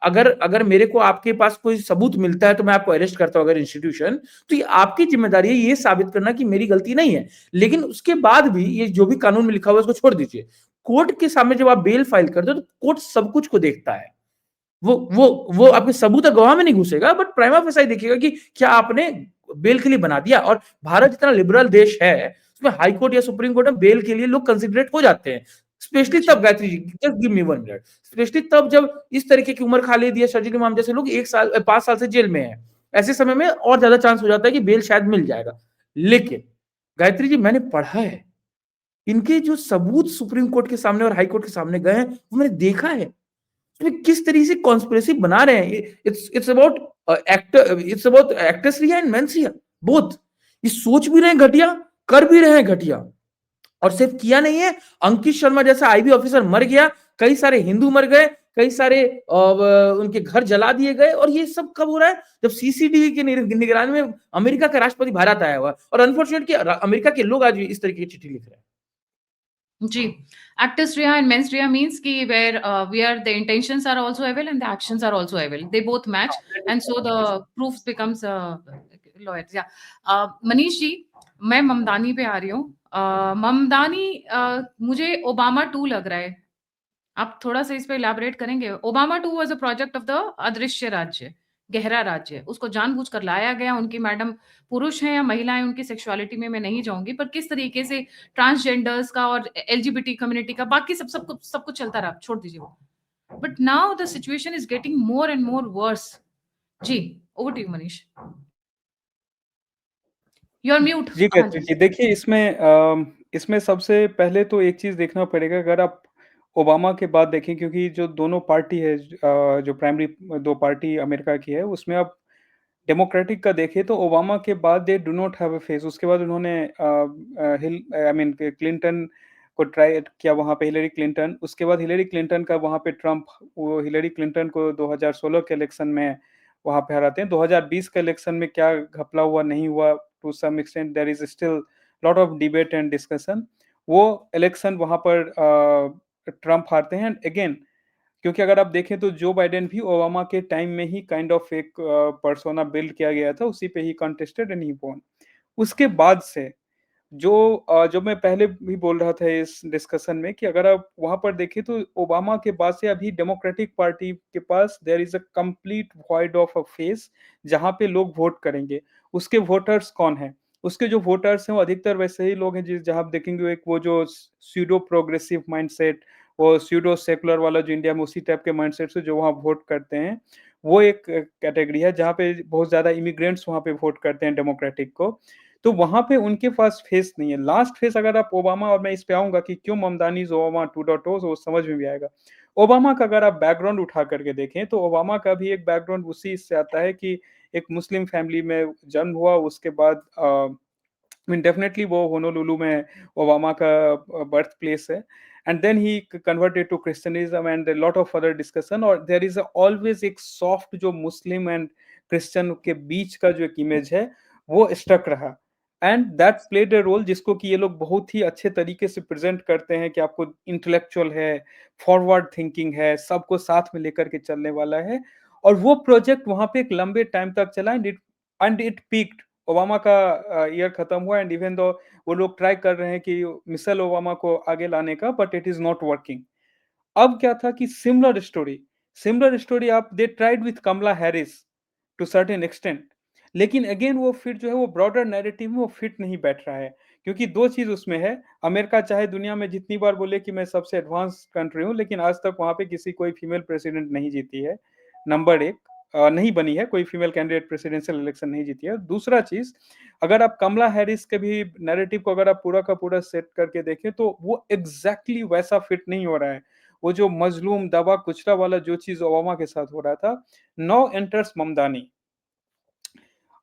अगर मेरे को आपके पास कोई सबूत मिलता है तो मैं आपको अरेस्ट करता हूं अगर इंस्टीट्यूशन, तो ये आपकी जिम्मेदारी है ये साबित करना कि मेरी गलती नहीं है। लेकिन उसके बाद भी ये जो भी कानून में लिखा हुआ है उसको छोड़ दीजिए। कोर्ट के सामने जब आप बेल फाइल करते हो तो कोर्ट सब कुछ को देखता है। वो आपके सबूत और गवाह में नहीं घुसेगा, बट प्राइमा फेसाई देखिएगा कि क्या आपने बेल के लिए बना दिया। और भारत जितना लिबरल देश है उसमें हाई कोर्ट या सुप्रीम कोर्ट में बेल के लिए लोग कंसिडरेट हो जाते हैं। स्पेशली तब Gayatri ji, just give me 1 minute, specially तब जब इस तरीके की उमर खालिद या शर्जील इमाम जैसे लोग 5 साल से जेल में है, ऐसे समय में और ज्यादा चांस हो जाता है कि बेल शायद मिल जाएगा। लेकिन गायत्री जी मैंने पढ़ा है, इनके जो सबूत सुप्रीम कोर्ट के सामने और हाई कोर्ट के सामने गए हैं वो मैंने देखा है, उसमें किस तरीके से कॉन्स्पिरेसी बना रहे हैं। It's about actress Rhea and mens rea both. ये सोच भी रहे हैं घटिया, कर भी रहे हैं घटिया, और सिर्फ किया नहीं है, अंकित शर्मा जैसा आईबी ऑफिसर मर गया, कई सारे हिंदू मर गए, कई सारे उनके घर जला दिए गए। और ये सब कब हो रहा है? जब सीसीटीवी की निगरानी में अमेरिका का राष्ट्रपति भारत आया हुआ। और अनफॉर्चुनेटली अमेरिका के लोग आज इस तरीके की चिट्ठी लिख रहे हैं। जी, actus rea and mens rea means कि where the intentions are also evil and the actions are also evil. They both match and so the proof becomes lawyers. Yeah. Manish ji, मैं ममदानी पे आ रही हूँ। ममदानी मुझे ओबामा 2 लग रहा है। आप थोड़ा सा इस पे इलैबोरेट करेंगे? Obama 2 was a project of the अदृश्य राज्य, गहरा राज्य है, उसको जानबूझकर लाया गया। उनकी मैडम पुरुष हैं या महिलाएं, उनकी सेक्सुअलिटी में मैं नहीं जाऊंगी, पर किस तरीके से ट्रांसजेंडर्स का और एलजीबीटी कम्युनिटी का बाकी सब कुछ चलता रहा, छोड़ दीजिए वो। But now the situation is getting more and more worse. जी, over to you Manish. You are mute. जी हाँ गायत्री जी। जी, देखिए इसमें सबसे पहले तो एक चीज़ देखना पड़ेगा। अगर आप ओबामा के बाद देखें, क्योंकि जो दोनों पार्टी है, जो प्राइमरी 2 पार्टी अमेरिका की है, उसमें आप डेमोक्रेटिक का देखें तो ओबामा के बाद they do not have a face. उसके बाद उन्होंने हिल आई मीन क्लिंटन को ट्राई किया वहाँ पे, हिलरी क्लिंटन। उसके बाद हिलरी क्लिंटन का वहाँ पे ट्रम्प, वो हिलरी क्लिंटन को 2016 के इलेक्शन में वहाँ पे हराते हैं। 2020 के इलेक्शन में क्या घपला हुआ नहीं हुआ, to some extent there is still lot of debate and discussion. वो इलेक्शन वहाँ पर ट्रम्प हारते हैं। एंड अगेन, क्योंकि अगर आप देखें तो जो बाइडेन भी ओबामा के टाइम में ही काइंड ऑफ एक पर्सोना बिल्ड किया गया था, उसी पे ही कंटेस्टेड एंड ही वॉन। उसके बाद से जो मैं पहले भी बोल रहा था इस डिस्कशन में, कि अगर आप वहां पर देखें तो ओबामा के बाद से अभी डेमोक्रेटिक पार्टी के पास there is a complete void of a face जहां पे लोग वोट करेंगे। उसके वोटर्स कौन है? उसके जो वोटर्स हैं वो अधिकतर वैसे ही लोग हैं जिस जहां आप देखेंगे, एक वो जो स्यूडो प्रोग्रेसिव माइंडसेट, वो स्यूडो सेकुलर वाला जो इंडिया में उसी टाइप के माइंडसेट से जो वहाँ वोट करते हैं, वो एक कैटेगरी है जहाँ पे बहुत ज्यादा इमिग्रेंट्स वहाँ पे वोट करते हैं डेमोक्रेटिक को। तो वहां पे उनके पास फेस नहीं है। लास्ट फेस अगर आप ओबामा, और मैं इस पे आऊंगा कि क्यों ममदानीज ओबामा 2.0, वो समझ में भी आएगा। ओबामा का अगर आप बैकग्राउंड उठा करके देखें तो ओबामा का भी एक बैकग्राउंड उसी से आता है कि एक मुस्लिम फैमिली में जन्म हुआ। उसके बाद मीन डेफिनेटली वो होनोलुलु में ओबामा का बर्थ प्लेस है। And then he converted to क्रिश्चियनिज्म and lot of other discussion. और देयर इज ऑलवेज एक सॉफ्ट जो मुस्लिम एंड क्रिश्चियन के बीच का जो एक इमेज है वो स्टक रहा। And that played a role, जिसको कि ये लोग बहुत ही अच्छे तरीके से प्रेजेंट करते हैं कि आपको इंटेलेक्चुअल है, फॉरवर्ड थिंकिंग है, सबको साथ में लेकर के चलने वाला है। और वो प्रोजेक्ट वहां पे एक लंबे टाइम तक चला एंड इट पीक्ड। ओबामा का ईयर खत्म हुआ एंड इवन दो वो लोग ट्राई कर रहे हैं कि मिशेल ओबामा को आगे लाने का, but it is not working. अब क्या था कि सिमिलर स्टोरी आप they tried with Kamala Harris to certain extent. लेकिन अगेन वो फिट जो है वो ब्रॉडर नैरेटिव में वो फिट नहीं बैठ रहा है। क्योंकि दो चीज उसमें है, अमेरिका चाहे दुनिया में जितनी बार बोले कि मैं सबसे एडवांस कंट्री हूँ, लेकिन आज तक वहां पे किसी कोई फीमेल प्रेसिडेंट नहीं जीती है। नंबर एक, नहीं बनी है कोई फीमेल कैंडिडेट, प्रेसिडेंशियल इलेक्शन नहीं जीती है। दूसरा चीज, अगर आप कमला हैरिस के भी नैरेटिव को अगर आप पूरा का पूरा सेट करके देखें तो वो एग्जैक्टली वैसा फिट नहीं हो रहा है। वो जो मजलूम दबा कुचला वाला जो चीज ओबामा के साथ हो रहा था, नाउ एंटर्स ममदानी।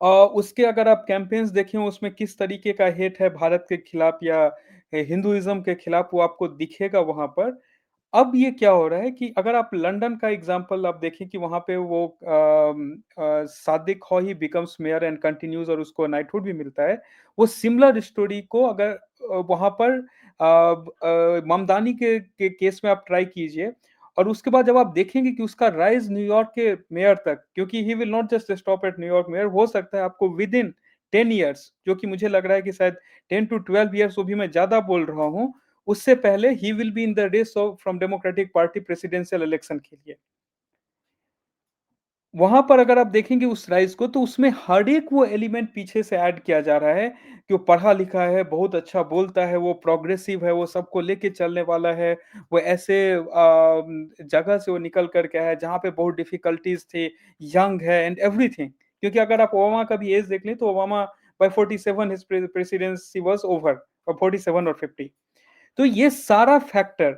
उसके अगर आप कैंपेन्स देखें उसमें किस तरीके का हेट है भारत के खिलाफ या हिंदुइज्म के खिलाफ, वो आपको दिखेगा वहां पर। अब ये क्या हो रहा है कि अगर आप लंदन का एग्जांपल आप देखें कि वहां पे वो सादिक खौ ही बिकम्स मेयर एंड कंटिन्यूज और उसको नाइटहुड भी मिलता है। वो सिमिलर स्टोरी को अगर वहां पर ममदानी के केस में आप ट्राई कीजिए, और उसके बाद जब आप देखेंगे कि उसका राइज न्यूयॉर्क के मेयर तक, क्योंकि he will not just stop at New York mayor, हो सकता है आपको विद इन 10 ईयर्स, जो कि मुझे लग रहा है कि शायद 10 to 12 ईयर्स, वो भी मैं ज्यादा बोल रहा हूँ, उससे पहले ही will be in the race of from Democratic Party presidential election के लिए। वहां पर अगर आप देखेंगे उस राइज को, तो उसमें हर एक वो एलिमेंट पीछे से ऐड किया जा रहा है कि वो पढ़ा लिखा है, बहुत अच्छा बोलता है, वो प्रोग्रेसिव है, वो सबको लेके चलने वाला है, वो ऐसे जगह से वो निकल करके है जहाँ पे बहुत डिफिकल्टीज थी, यंग है एंड एवरीथिंग। क्योंकि अगर आप ओबामा का भी एज देख लें तो Obama by 47 his presidency was over, और 47 और 50। तो ये सारा फैक्टर,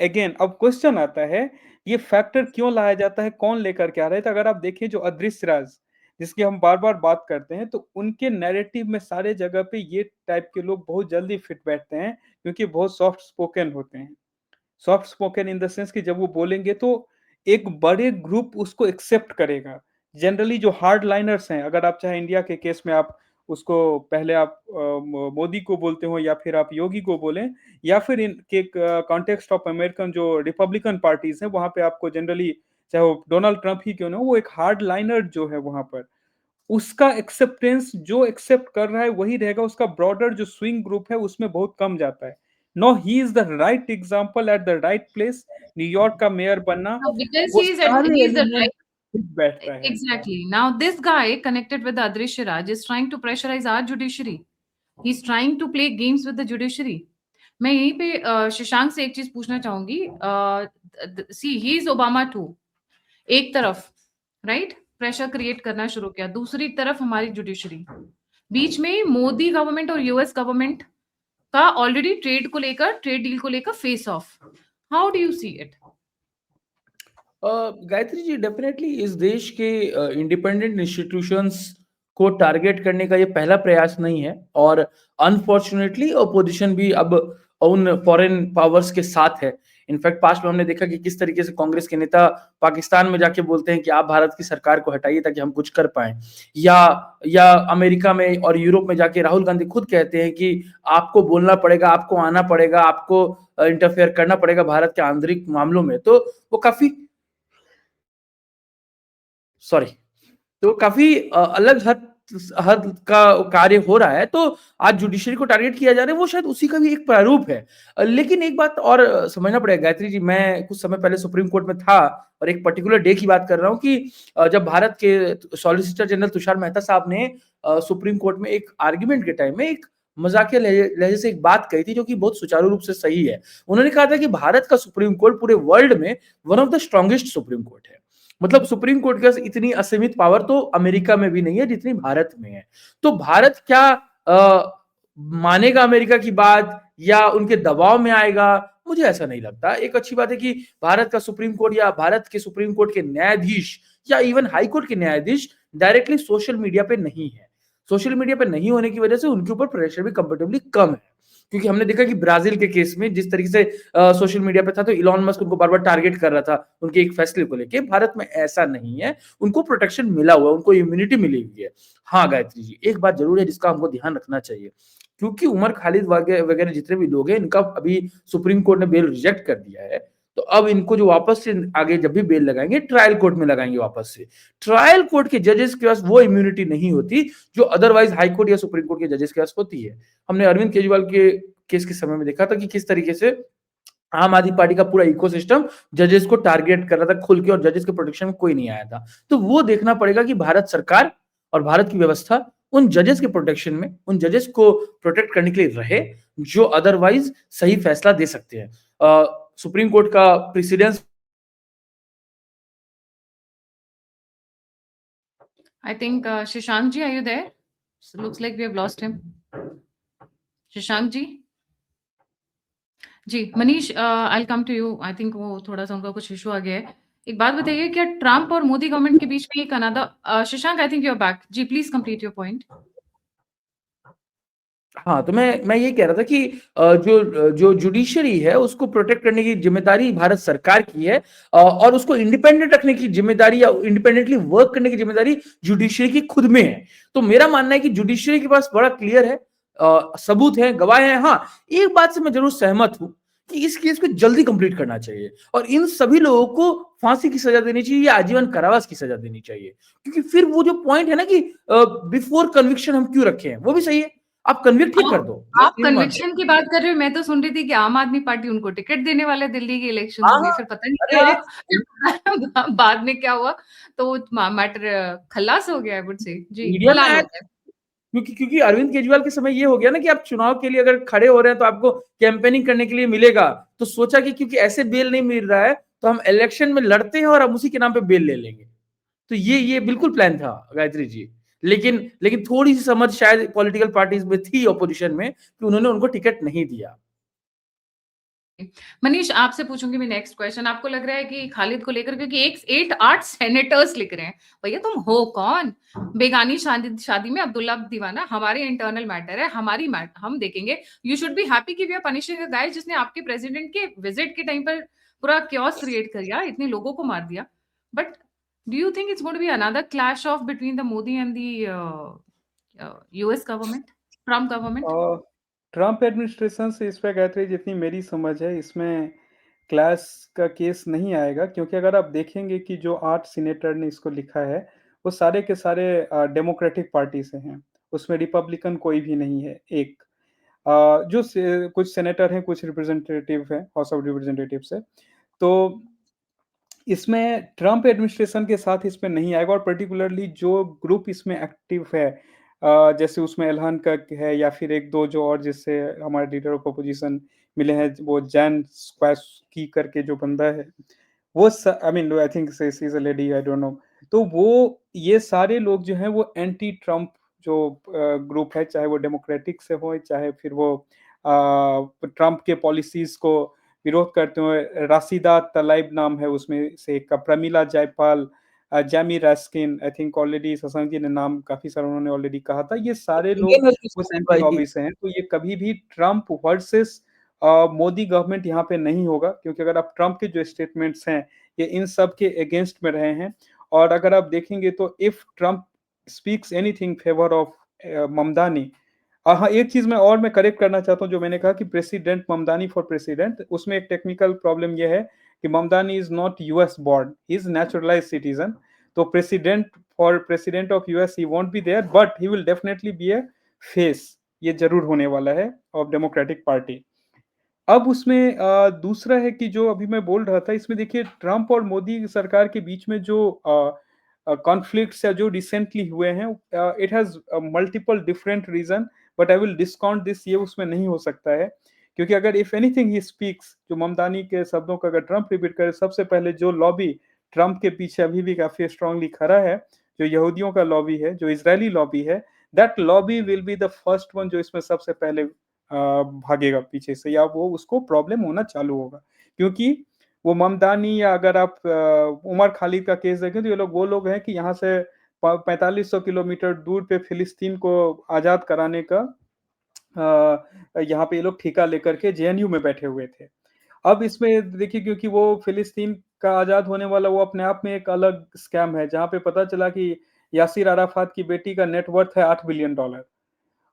अगेन अब क्वेश्चन आता है, ये फैक्टर क्यों लाया जाता है, कौन लेकर के आ रहा है? तो अगर आप देखें जो अदृश्य राज, जिसकी हम बार बार बात करते हैं, तो उनके नैरेटिव में सारे जगह पे ये टाइप के लोग बहुत जल्दी फिट बैठते हैं, क्योंकि बहुत सॉफ्ट स्पोकन होते हैं। Soft spoken in the sense कि जब वो बोलेंगे तो एक बड़े ग्रुप उसको एक्सेप्ट करेगा। जनरली जो हार्ड लाइनर्स हैं, अगर आप चाहे इंडिया के केस में आप उसको पहले आप मोदी को बोलते हो या फिर आप योगी को बोलें, या फिर इन के कॉन्टेक्स्ट ऑफ अमेरिकन जो रिपब्लिकन पार्टीज हैं वहां पे आपको जनरली, चाहे वो डोनाल्ड ट्रंप ही क्यों ना हो, वो एक हार्ड लाइनर जो है वहां पर, उसका एक्सेप्टेंस जो एक्सेप्ट कर रहा है वही रहेगा। उसका ब्रॉडर जो स्विंग ग्रुप है उसमें बहुत कम जाता है। No, he is the right example at the right place, New York का मेयर बनना, बिकॉज वो ही सारे इज द एलिमेंट राइट बैठता है। Exactly. Now, this guy connected with the Adrisha Raj is trying to pressurize our judiciary. He's trying to play games with the judiciary. मैं यहीं पे शशांक से एक चीज पूछना चाहूंगी। सी ही इज ओबामा टू। एक तरफ राइट प्रेशर क्रिएट करना शुरू किया, दूसरी तरफ हमारी जुडिशरी, बीच में मोदी गवर्नमेंट और यूएस गवर्नमेंट का ऑलरेडी ट्रेड डील को लेकर face off. How do you see it? Gayatri ji, definitely इस देश के इंडिपेंडेंट इंस्टीट्यूशंस को टारगेट करने का ये पहला प्रयास नहीं है, और अनफॉर्चुनेटली अपोजिशन भी अब उन फॉरेन पावर्स के साथ है। इनफैक्ट पास्ट में हमने देखा कि किस तरीके से कांग्रेस के नेता पाकिस्तान में जाके बोलते हैं कि आप भारत की सरकार को हटाइए ताकि हम कुछ कर पाए, या अमेरिका में और यूरोप में जाके राहुल गांधी खुद कहते हैं कि आपको बोलना पड़ेगा, आपको आना पड़ेगा, आपको इंटरफेयर करना पड़ेगा भारत के आंतरिक मामलों में। तो वो काफी काफी अलग हद हद का कार्य हो रहा है। तो आज जुडिशरी को टारगेट किया जा रहा है, वो शायद उसी का भी एक प्रारूप है। लेकिन एक बात और समझना पड़ेगा गायत्री जी, मैं कुछ समय पहले सुप्रीम कोर्ट में था और एक पर्टिकुलर डे की बात कर रहा हूँ कि जब भारत के सॉलिसिटर जनरल तुषार मेहता साहब ने सुप्रीम कोर्ट में एक आर्ग्यूमेंट के टाइम में एक मजाकिया लहजे से एक बात कही थी जो कि बहुत सुचारू रूप से सही है। उन्होंने कहा था कि भारत का सुप्रीम कोर्ट पूरे वर्ल्ड में one of the strongest supreme court है। मतलब सुप्रीम कोर्ट के पास इतनी असीमित पावर तो अमेरिका में भी नहीं है जितनी भारत में है। तो भारत क्या मानेगा अमेरिका की बात या उनके दबाव में आएगा? मुझे ऐसा नहीं लगता। एक अच्छी बात है कि भारत का सुप्रीम कोर्ट या भारत के सुप्रीम कोर्ट के न्यायाधीश या इवन हाई कोर्ट के न्यायाधीश डायरेक्टली सोशल मीडिया पे नहीं है। सोशल मीडिया पे नहीं होने की वजह से उनके ऊपर प्रेशर भी कंपेरेटिवली कम है, क्योंकि हमने देखा कि ब्राजील के केस में जिस तरीके से सोशल मीडिया पे था तो इलॉन मस्क उनको बार बार टारगेट कर रहा था उनके एक फैसले को लेके। भारत में ऐसा नहीं है, उनको प्रोटेक्शन मिला हुआ है, उनको इम्यूनिटी मिली हुई है। हाँ गायत्री जी, एक बात जरूर है जिसका हमको ध्यान रखना चाहिए, क्योंकि उमर खालिद वगैरह जितने भी लोग हैं, इनका अभी सुप्रीम कोर्ट ने बेल रिजेक्ट कर दिया है। तो अब इनको जो वापस से आगे जब भी बेल लगाएंगे ट्रायल कोर्ट में लगाएंगे वापस से। ट्रायल कोर्ट के जजेस के पास वो इम्यूनिटी नहीं होती जो अदरवाइज हाई कोर्ट या सुप्रीम कोर्ट के जजेस के पास होती है। हमने अरविंद केजरीवाल के केस के समय में देखा था कि किस तरीके से आम आदमी पार्टी का पूरा इकोसिस्टम जजेस को टारगेट कर रहा था खुल के, और जजेस के प्रोटेक्शन में कोई नहीं आया था। तो वो देखना पड़ेगा कि भारत सरकार और भारत की व्यवस्था उन जजेस के प्रोटेक्शन में, उन जजेस को प्रोटेक्ट करने के लिए रहे जो अदरवाइज सही फैसला दे सकते हैं। सुप्रीम कोर्ट का precedence I think Shashank ji, are you there? So looks like we have lost him. Shashank ji, ji Manish, I come to you. I think वो थोड़ा सा उनका कुछ इशू आ गया है। एक बात बताइए, क्या ट्रम्प और मोदी गवर्नमेंट के बीच में एक another Shashank, I think you are back ji, please complete your point. हाँ, तो मैं ये कह रहा था कि जो जुडिशरी है उसको प्रोटेक्ट करने की जिम्मेदारी भारत सरकार की है, और उसको इंडिपेंडेंट रखने की जिम्मेदारी या इंडिपेंडेंटली वर्क करने की जिम्मेदारी जुडिशरी की खुद में है। तो मेरा मानना है कि जुडिशरी के पास बड़ा क्लियर है, सबूत है, गवाह है। हाँ, एक बात से मैं जरूर सहमत हूं कि इस केस को जल्दी कंप्लीट करना चाहिए और इन सभी लोगों को फांसी की सजा देनी चाहिए या आजीवन कारावास की सजा देनी चाहिए, क्योंकि फिर वो जो पॉइंट है ना कि बिफोर कन्विक्शन हम क्यों रखे हैं, वो भी सही है। आप कन्विक्ट ही कर दो। आप कन्विक्शन की बात कर रहे हो, मैं तो सुन रही थी कि आम आदमी पार्टी उनको टिकट देने वाले दिल्ली के इलेक्शन में, फिर पता नहीं क्या बाद में क्या हुआ, तो मैटर खल्लास हो गया है से जी, मीडिया में लाल आया, हो गया। क्योंकि अरविंद केजरीवाल के समय ये हो गया ना कि आप चुनाव के लिए अगर खड़े हो रहे हैं तो आपको कैंपेनिंग करने के लिए मिलेगा। तो सोचा कि क्योंकि ऐसे बेल नहीं मिल रहा है तो हम इलेक्शन में लड़ते हैं और हम उसी के नाम पे बेल ले लेंगे। तो ये बिल्कुल प्लान था गायत्री जी। लेकिन थोड़ी सी समझ शायद पॉलिटिकल पार्टीज में थी ऑपोजिशन में कि उन्होंने उनको टिकट नहीं दिया। मनीष, आपसे पूछूंगी मैं नेक्स्ट क्वेश्चन। आपको लग रहा है कि खालिद को लेकर, क्योंकि एक 8 सेनेटर्स लिख रहे हैं, भैया तुम हो कौन? बेगानी शादी में अब्दुल्ला दीवाना, हमारे इंटरनल मैटर है, हम देखेंगे। यू शुड बी हैप्पी कि वी आर पनिशिंग अ गाय जिसने आपके प्रेसिडेंट के विजिट के टाइम पर पूरा क्योस क्रिएट कर दिया, इतने लोगों को मार दिया। But do you think it's going to be another clash of between the Modi and the US government, Trump government? Trump administration से इस पे गायत्री, जितनी मेरी समझ है इसमें क्लास का केस नहीं आएगा, क्योंकि अगर आप देखेंगे कि जो 8 सीनेटर ने इसको लिखा है वो सारे के सारे डेमोक्रेटिक पार्टी से हैं, उसमें रिपब्लिकन कोई भी नहीं है। एक कुछ सेनेटर हैं, कुछ रिप्रेजेंटेटिव हैं हाउस ऑफ रिप्रेजेंटेटिव से। तो इसमें ट्रम्प एडमिनिस्ट्रेशन के साथ इसमें नहीं आएगा, और पर्टिकुलरली जो ग्रुप इसमें एक्टिव है, जैसे उसमें एल्हान का है या फिर एक दो जो और जिससे हमारे लीडर ऑफ अपोजिशन मिले हैं, वो जैन स्क्वास्की करके जो बंदा है, वो I mean I think she is a lady, I don't know. तो वो ये सारे लोग जो हैं वो एंटी ट्रम्प जो ग्रुप है, चाहे वो डेमोक्रेटिक से हो, चाहे फिर वो ट्रम्प के पॉलिसीज को विरोध करते हुए, राशिदा तलाइब नाम है उसमें से एक का, Pramila Jayapal, Jamie Raskin, I think already Shashank ji ने नाम काफी सारा उन्होंने ऑलरेडी कहा था, ये सारे लोग इंडियन उस एजुकेशन एंटी भाई लॉबी से हैं। तो ये कभी भी ट्रम्प वर्सेस मोदी गवर्नमेंट यहाँ पे नहीं होगा, क्योंकि अगर आप ट्रम्प के जो स्टेटमेंट्स हैं ये इन सब के अगेंस्ट में रहे हैं। और अगर आप देखेंगे तो if Trump speaks anything favour of Mamdani, हाँ, एक चीज मैं करेक्ट करना चाहता हूँ, जो मैंने कहा कि प्रेसिडेंट ममदानी फॉर प्रेसिडेंट, उसमें एक टेक्निकल प्रॉब्लम यह है कि Mamdani is not US born, he is naturalize citizen. तो president for president of US he won't be there, but he will definitely be a face, ये जरूर होने वाला है, ऑफ डेमोक्रेटिक पार्टी। अब उसमें दूसरा है कि जो अभी मैं बोल रहा था, इसमें देखिए ट्रम्प और मोदी सरकार के बीच में जो कॉन्फ्लिक्ट्स या जो रिसेंटली हुए हैं, it has multiple different reason, but I will discount this, ये उसमें नहीं हो सकता है। क्योंकि अगर इफ एनीथिंग ही स्पीक्स, जो ममदानी के शब्दों का अगर ट्रम्प रिपीट करे, सबसे पहले जो लॉबी ट्रम्प के पीछे अभी भी काफी स्ट्रांगली खड़ा है, जो यहूदियों का लॉबी है, जो इजरायली लॉबी है, that lobby will be the first one जो इसमें सबसे पहले भागेगा पीछे से, या वो उसको प्रॉब्लम होना चालू होगा। क्योंकि वो ममदानी, या अगर आप उमर खालिद का केस देखें, तो ये लोग वो लोग हैं कि यहाँ से 4500 किलोमीटर दूर पे फिलिस्तीन को आजाद कराने का यहाँ पे ये लोग ठेका लेकर के जेएनयू में बैठे हुए थे। अब इसमें देखिए, क्योंकि वो फिलिस्तीन का आजाद होने वाला, वो अपने आप में एक अलग स्कैम है, जहाँ पे पता चला कि यासिर अराफात की बेटी का नेटवर्थ है $8 बिलियन,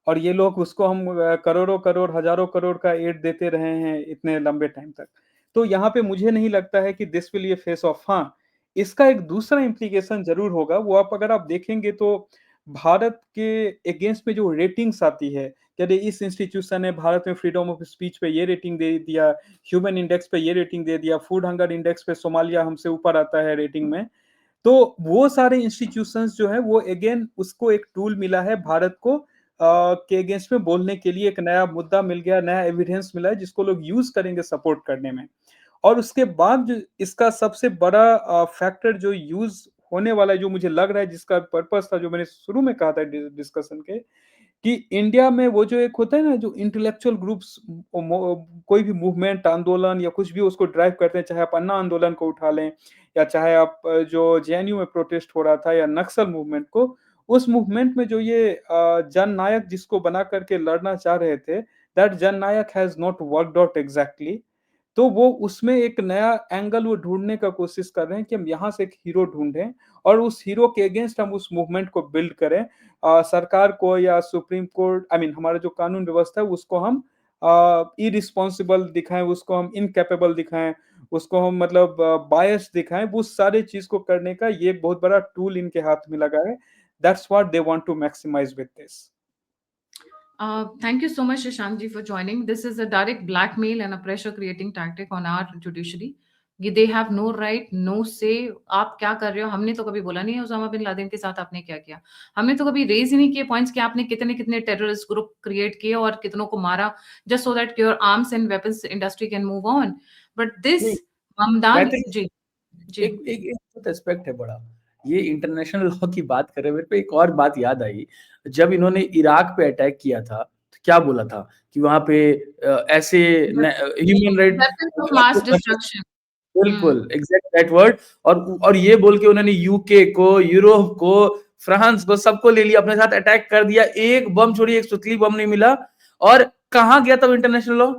और ये लोग उसको हम करोड़ों करोड़, हजारों करोड़ का एड देते रहे हैं इतने लंबे टाइम तक। तो यहाँ पे मुझे नहीं लगता है कि दिस विल ये फेस ऑफ। हाँ, इसका एक दूसरा इम्प्लीकेशन जरूर होगा, वो आप अगर आप देखेंगे तो भारत के अगेंस्ट में जो रेटिंग्स आती है, यदि इस इंस्टीट्यूशन ने भारत में फ्रीडम ऑफ स्पीच पे ये रेटिंग दे दिया, ह्यूमन इंडेक्स पे ये रेटिंग दे दिया, फूड हंगर इंडेक्स पे सोमालिया हमसे ऊपर आता है रेटिंग में, तो वो सारे इंस्टीट्यूशंस जो है वो अगेन उसको एक टूल मिला है भारत को के अगेंस्ट में बोलने के लिए, एक नया मुद्दा मिल गया, नया एविडेंस मिला है जिसको लोग यूज करेंगे सपोर्ट करने में। और उसके बाद जो इसका सबसे बड़ा फैक्टर जो यूज होने वाला है, जो मुझे लग रहा है जिसका पर्पस था, जो मैंने शुरू में कहा था डिस्कशन के, कि इंडिया में वो जो एक होता है ना, जो इंटेलेक्चुअल ग्रुप्स कोई भी मूवमेंट, आंदोलन या कुछ भी उसको ड्राइव करते हैं, चाहे आप अन्ना आंदोलन को उठा लें, या चाहे आप जो जेएनयू में प्रोटेस्ट हो रहा था, या नक्सल मूवमेंट को, उस मूवमेंट में जो ये जन नायक जिसको बना करके लड़ना चाह रहे थे, that Jan Nayak has not worked out exactly. तो वो उसमें एक नया एंगल वो ढूंढने का कोशिश कर रहे हैं कि हम यहाँ से एक हीरो ढूंढें, और उस हीरो के अगेंस्ट हम उस मूवमेंट को बिल्ड करें, सरकार को या सुप्रीम कोर्ट, आई मीन हमारा जो कानून व्यवस्था है उसको हम इरिस्पॉन्सिबल दिखाएं, उसको हम इनकैपेबल दिखाएं, उसको हम मतलब बायस दिखाएं, वो सारे चीज को करने का ये एक बहुत बड़ा टूल इनके हाथ में लगा है। That's what they want to maximise with this. Thank you so much, Shashank ji, for joining. This is a direct blackmail and a pressure-creating tactic on our judiciary. They have no right, no say. आप क्या कर रहे हो? हमने तो कभी बोला नहीं है उसामा बिन लादेन के साथ आपने क्या किया। हमने तो कभी रेज ही नहीं किए पॉइंट्स कि आपने कितने कितने टेररिस्ट ग्रुप क्रिएट किए और कितनों को मारा, just so that your arms and weapons industry can move on. But this Mamdani ji ji एक एक एक एस्पेक्ट है बड़ा, ये इंटरनेशनल लॉ की बात कर रहे हैं, मेरे पे एक और बात याद आई, जब इन्होंने इराक पे अटैक किया था तो क्या बोला था कि वहां पे ऐसे human right, weapons of mass destruction. बिल्कुल एग्जैक्ट दैट वर्ड, और ये बोल के उन्होंने यूके को, यूरोप को, फ्रांस को, सबको ले लिया अपने साथ, अटैक कर दिया, एक बम छोड़ी, एक सुतली बम नहीं मिला। और कहाँ गया तब इंटरनेशनल लॉ?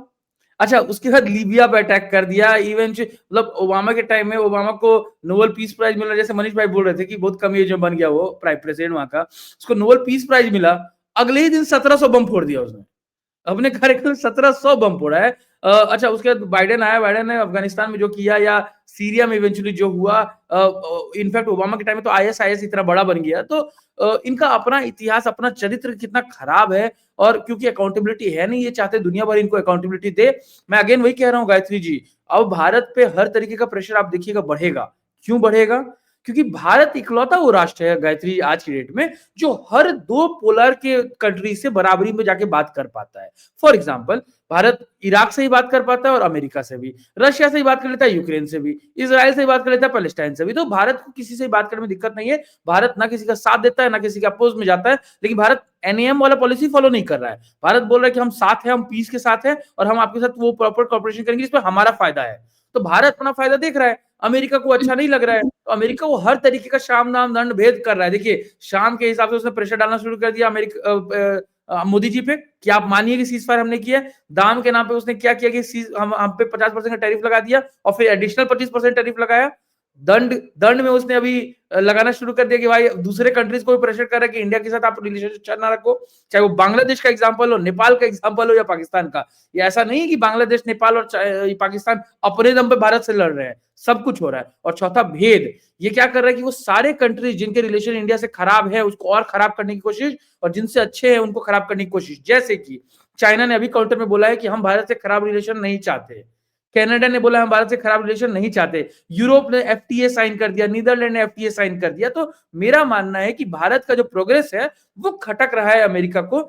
अच्छा, उसके बाद लीबिया पे अटैक कर दिया, इवन मतलब ओबामा के टाइम में ओबामा को नोबेल पीस प्राइज मिला, जैसे मनीष भाई बोल रहे थे कि बहुत कम एज में बन गया वो प्रेसिडेंट वहां का, उसको नोबेल पीस प्राइज मिला, अगले ही दिन 1700 बम फोड़ दिया उसने, अपने कार्यकाल में 1700 बम फोड़ा है। अच्छा, उसके बाद बाइडेन आया, बाइडेन ने अफगानिस्तान में जो किया, या सीरिया में इवेंचुअली जो हुआ, इनफैक्ट ओबामा के टाइम में तो आईएसआईएस इतना बड़ा बन गया। तो इनका अपना इतिहास, अपना चरित्र कितना खराब है, और क्योंकि अकाउंटेबिलिटी है नहीं, ये चाहते दुनिया भर इनको अकाउंटेबिलिटी दे। मैं अगेन वही कह रहा हूँ गायत्री जी, अब भारत पे हर तरीके का प्रेशर आप देखिएगा बढ़ेगा, क्यों बढ़ेगा? क्योंकि भारत इकलौता वो राष्ट्र है गायत्री आज की डेट में जो हर दो पोलर के कंट्री से बराबरी में जाके बात कर पाता है। फॉर एग्जाम्पल भारत इराक से ही बात कर पाता है और अमेरिका से भी, रशिया से ही बात कर लेता है, यूक्रेन से भी, इजराइल से ही बात कर लेता है, पैलेस्टाइन से भी। तो भारत को किसी से बात करने में दिक्कत नहीं है। भारत ना किसी का साथ देता है ना किसी के अपोज में जाता है, लेकिन भारत एनएम वाला पॉलिसी फॉलो नहीं कर रहा है। भारत बोल रहा है कि हम साथ हैं, हम पीस के साथ हैं और हम आपके साथ वो प्रॉपर कॉर्पोरेशन करेंगे जिसमें हमारा फायदा है। तो भारत अपना फायदा देख रहा है, अमेरिका को अच्छा नहीं लग रहा है, तो अमेरिका वो हर तरीके का शाम नाम दंड भेद कर रहा है। देखिए शाम के हिसाब से उसने प्रेशर डालना शुरू कर दिया अमेरिका मोदी जी पे कि आप मानिए कि सीज फायर हमने किया। दाम के नाम पे उसने क्या किया कि हम पे 50% का टैरिफ लगा दिया और फिर एडिशनल 25% टैरिफ लगाया। दंड में उसने अभी लगाना शुरू कर दिया कि भाई दूसरे कंट्रीज को भी प्रेशर कर रहा है कि इंडिया के साथ आप रिलेशनशिप अच्छा ना रखो, चाहे वो बांग्लादेश का एग्जांपल हो, नेपाल का एग्जांपल हो या पाकिस्तान का। ये ऐसा नहीं है कि बांग्लादेश, नेपाल और पाकिस्तान अपने दम पे भारत से लड़ रहे हैं, सब कुछ हो रहा है। और चौथा भेद, ये क्या कर रहा है कि वो सारे कंट्रीज जिनके रिलेशन इंडिया से खराब है उसको और खराब करने की कोशिश, और जिनसे अच्छे हैं उनको खराब करने की कोशिश। जैसे कि चाइना ने अभी काउंटर में बोला है कि हम भारत से खराब रिलेशन नहीं चाहते, कनाडा ने बोला हम भारत से खराब रिलेशन नहीं चाहते, यूरोप ने एफटीए साइन कर दिया, नीदरलैंड ने एफटीए साइन कर दिया। तो मेरा मानना है कि भारत का जो प्रोग्रेस है वो खटक रहा है अमेरिका को।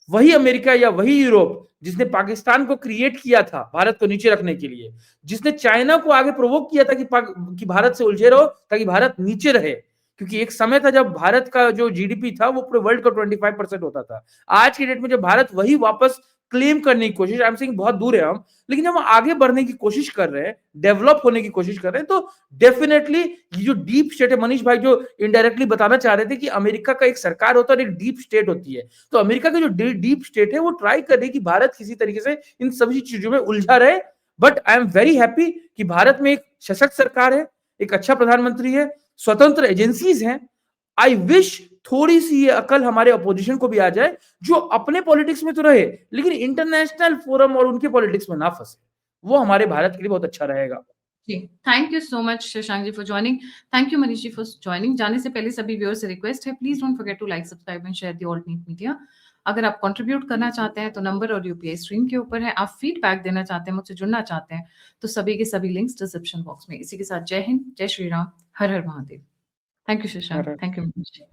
वही अमेरिका या वही यूरोप जिसने पाकिस्तान को क्रिएट किया था भारत को नीचे रखने के लिए, जिसने चाइना को आगे प्रोवोक किया था कि भारत से उलझे रहो ताकि भारत नीचे रहे। क्योंकि एक समय था जब भारत का जो जीडीपी था वो पूरे वर्ल्ड का 25% होता था। आज की डेट में जब भारत वही वापस क्लेम करने की कोशिश, आई एम सेइंग बहुत दूर है हम, लेकिन हम आगे बढ़ने की कोशिश कर रहे हैं, डेवलप होने की कोशिश कर रहे हैं, तो डेफिनेटली ये जो डीप स्टेट है, मनीष भाई जो इनडायरेक्टली बताना चाह रहे थे कि अमेरिका का एक सरकार होता है और एक डीप स्टेट होती है, तो अमेरिका की जो डीप स्टेट है वो ट्राई कर रही है कि भारत किसी तरीके से इन सभी चीजों में उलझा रहे। But I am very happy कि भारत में एक सशक्त सरकार है, एक अच्छा प्रधानमंत्री है, स्वतंत्र एजेंसीज हैं। आई विश थोड़ी सी ये अकल हमारे अपोजिशन को भी आ जाए, जो अपने पॉलिटिक्स में तो रहे लेकिन इंटरनेशनल फोरम और उनके पॉलिटिक्स में ना फंसे। वो हमारे भारत के लिए बहुत अच्छा रहेगा। जी, thank you so much Shashank ji for joining. Thank you Manish ji for joining. जाने से पहले सभी व्यूअर्स से रिक्वेस्ट है, please don't forget to like, subscribe and share the alternate media. अगर आप कंट्रीब्यूट करना चाहते हैं तो नंबर और यूपीआई स्क्रीन के ऊपर है। आप फीडबैक देना चाहते हैं, मुझसे जुड़ना चाहते हैं तो सभी के सभी लिंक्स डिस्क्रिप्शन बॉक्स में। इसी के साथ जय हिंद, जय Shri Ram, Har Har Mahadev. Thank you Shashank, thank you Manish ji.